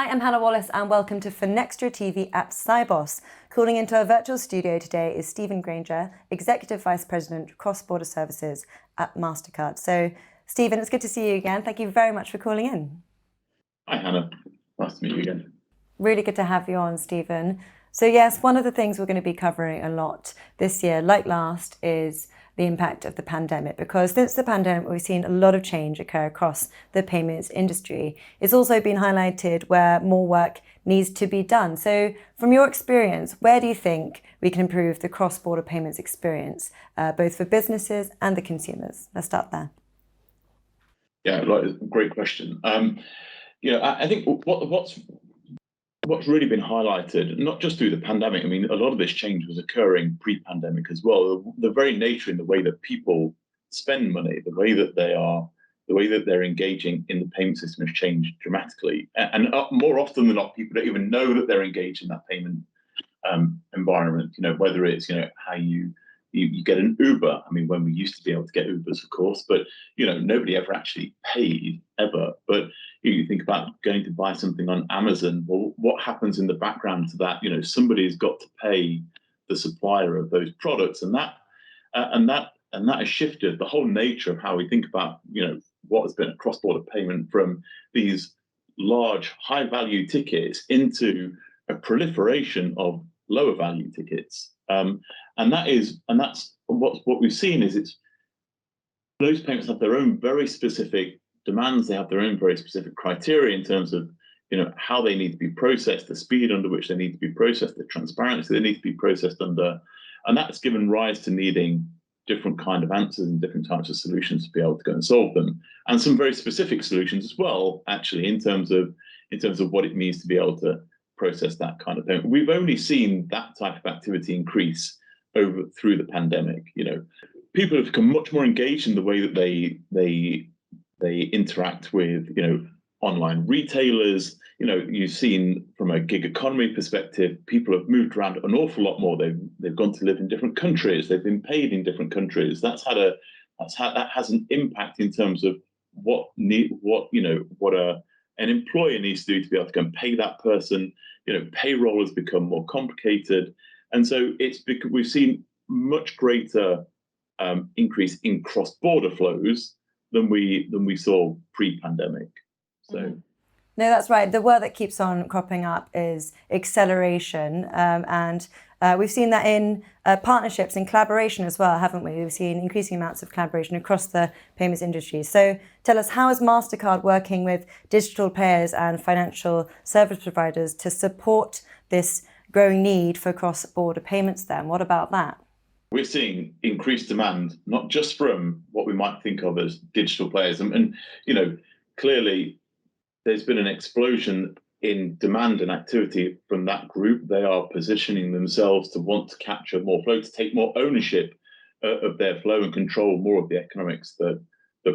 Hi, I'm Hannah Wallace and welcome to FinextraTV at Sibos. Calling into our virtual studio today is Grainger, Executive Vice President, Cross-Border Services at Mastercard. So, Stephen, it's good to see you again. Thank you very much for calling in. Hi, Hannah. Nice to meet you again. Really good to have you on, Stephen. So yes, one of the things we're going to be covering a lot this year, like last, is the impact of the pandemic, because since the pandemic, we've seen a lot of change occur across the payments industry. It's also been highlighted where more work needs to be done. So from your experience, where do you think we can improve the cross-border payments experience, both for businesses and the consumers? Let's start there. Yeah, great question. I think what's really been highlighted, not just through the pandemic, I mean, a lot of this change was occurring pre-pandemic as well. The very nature in the way that people spend money, the way that they're engaging in the payment system has changed dramatically. And more often than not, people don't even know that they're engaged in that payment environment. Whether it's how you get an Uber. I mean, when we used to be able to get Ubers, of course, but nobody ever actually paid ever. But you think about going to buy something on Amazon. Well, what happens in the background to that? Somebody's got to pay the supplier of those products, and that has shifted the whole nature of how we think about what has been a cross-border payment from these large, high-value tickets into a proliferation of lower-value tickets. And that's what we've seen is those payments have their own very specific demands. They have their own very specific criteria in terms of how they need to be processed, the speed under which they need to be processed, the transparency they need to be processed under, and that's given rise to needing different kind of answers and different types of solutions to be able to go and solve them, and some very specific solutions as well, actually, in terms of what it means to be able to process that kind of thing. We've only seen that type of activity increase through the pandemic. People have become much more engaged in the way that they interact with online retailers. You've seen from a gig economy perspective, people have moved around an awful lot more. They've gone to live in different countries. They've been paid in different countries. That has an impact in terms of what an employer needs to do to be able to go and pay that person. Payroll has become more complicated, and so we've seen much greater increase in cross-border flows than we saw pre-pandemic. So. Mm-hmm. No, that's right. The word that keeps on cropping up is acceleration, and we've seen that in partnerships and collaboration as well, haven't we? We've seen increasing amounts of collaboration across the payments industry. So tell us, how is Mastercard working with digital players and financial service providers to support this growing need for cross-border payments then? What about that? We're seeing increased demand, not just from what we might think of as digital players. And clearly, there's been an explosion in demand and activity from that group. They are positioning themselves to want to capture more flow, to take more ownership of their flow and control more of the economics that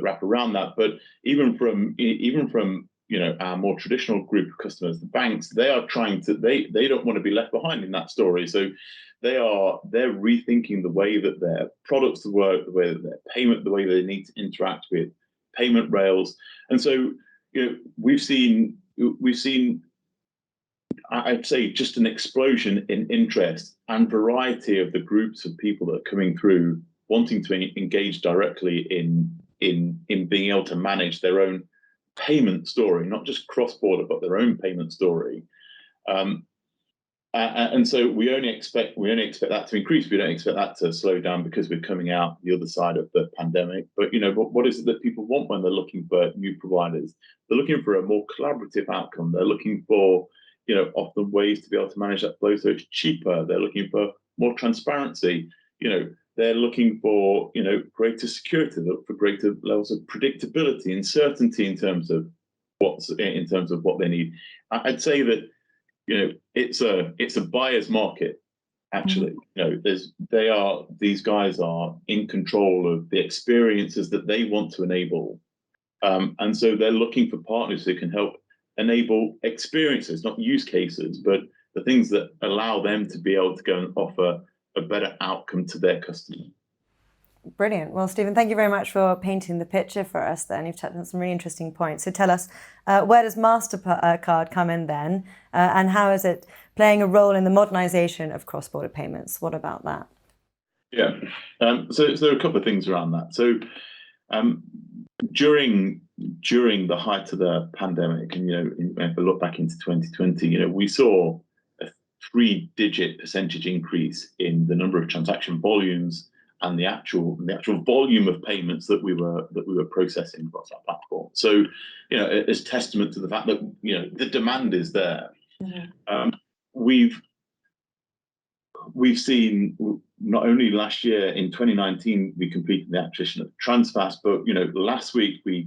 wrap around that. But even from our more traditional group of customers, the banks, they don't want to be left behind in that story. So they're rethinking the way that their products work, the way that their payment, the way they need to interact with payment rails. And so we've seen, I'd say, just an explosion in interest and variety of the groups of people that are coming through, wanting to engage directly in being able to manage their own payment story, not just cross-border, but their own payment story. And so we only expect that to increase. We don't expect that to slow down because we're coming out the other side of the pandemic. But what is it that people want when they're looking for new providers? They're looking for a more collaborative outcome. They're looking for often ways to be able to manage that flow so it's cheaper. They're looking for more transparency. They're looking for greater security. They look for greater levels of predictability and certainty in terms of what they need. I'd say that it's a buyer's market, actually. These guys are in control of the experiences that they want to enable, and so they're looking for partners who can help enable experiences, not use cases, but the things that allow them to be able to go and offer a better outcome to their customer. Brilliant. Well, Stephen, thank you very much for painting the picture for us then. You've touched on some really interesting points. So tell us, where does Mastercard come in then? And how is it playing a role in the modernization of cross-border payments? What about that? Yeah, so there are a couple of things around that. So during the height of the pandemic, and if I look back into 2020, we saw a 3-digit percentage increase in the number of transaction volumes and the actual volume of payments that we were processing across our platform. So, it's testament to the fact that the demand is there. Mm-hmm. We've seen, not only last year in 2019 we completed the acquisition of Transfast, but last week we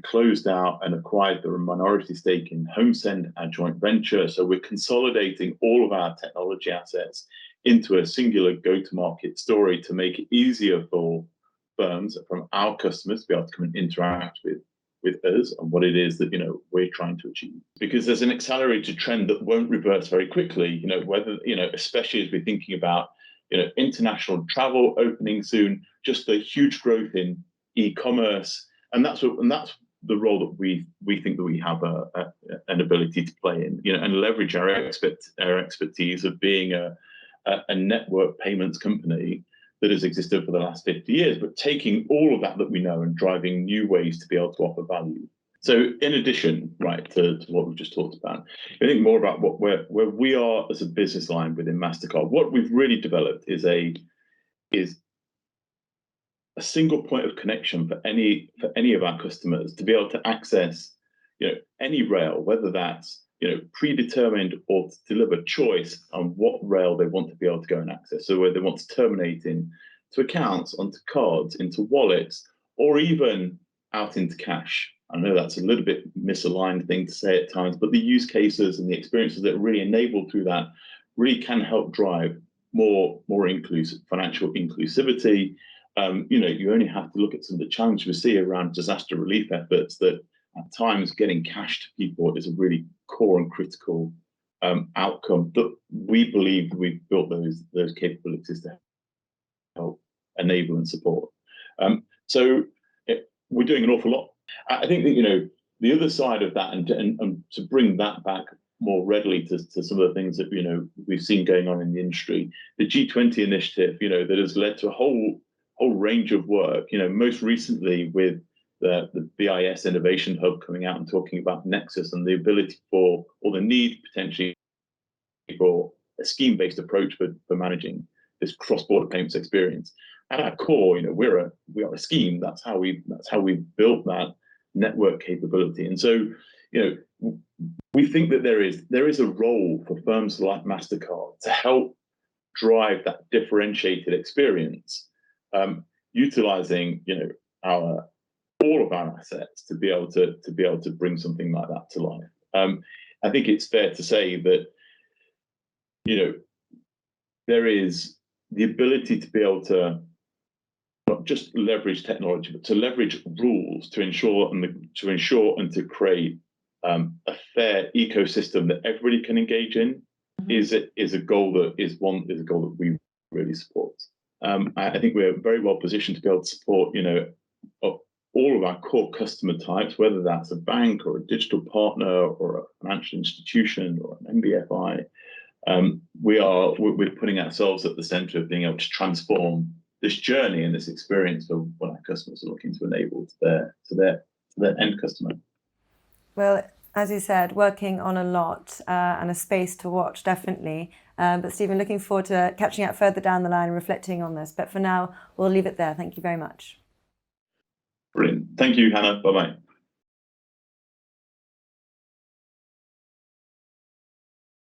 closed out and acquired the minority stake in HomeSend, our joint venture. So we're consolidating all of our technology assets into a singular go-to-market story to make it easier for firms, from our customers, to be able to come and interact with us and what it is that we're trying to achieve. Because there's an accelerated trend that won't reverse very quickly. Whether especially as we're thinking about international travel opening soon, just the huge growth in e-commerce, and that's the role that we think that we have an ability to play in, and leverage our expertise of being a network payments company that has existed for the last 50 years, but taking all of that we know and driving new ways to be able to offer value. So in addition, to what we've just talked about, I think more about where we are as a business line within Mastercard. What we've really developed is a single point of connection for any of our customers to be able to access any rail, whether that's predetermined or to deliver choice on what rail they want to be able to go and access. So whether they want to terminate into accounts, onto cards, into wallets, or even out into cash. I know that's a little bit misaligned thing to say at times, but the use cases and the experiences that are really enabled through that really can help drive more inclusive financial inclusivity. You only have to look at some of the challenges we see around disaster relief efforts, that at times getting cash to people is a really core and critical outcome that we believe we've built those capabilities to help enable and support. So we're doing an awful lot. I think that the other side of that, and to bring that back more readily to some of the things that we've seen going on in the industry, the G20 initiative, that has led to a whole range of work. Most recently with the BIS Innovation Hub coming out and talking about Nexus and the ability for, or the need potentially for, a scheme-based approach for managing this cross-border payments experience. At our core, we are a scheme. That's how we built that network capability. And so, we think that there is a role for firms like Mastercard to help drive that differentiated experience, utilizing all of our assets to be able to bring something like that to life. I think it's fair to say that there is the ability to be able to not just leverage technology, but to leverage rules to ensure and to create a fair ecosystem that everybody can engage in. Mm-hmm. is a goal that we really support. I think we're very well positioned to be able to support all of our core customer types, whether that's a bank or a digital partner or a financial institution or an MBFI. We're putting ourselves at the center of being able to transform this journey and this experience of what our customers are looking to enable to their end customer. Well, as you said, working on a lot and a space to watch, definitely. But Stephen, looking forward to catching up further down the line and reflecting on this. But for now, we'll leave it there. Thank you very much. Brilliant. Thank you, Hannah. Bye-bye.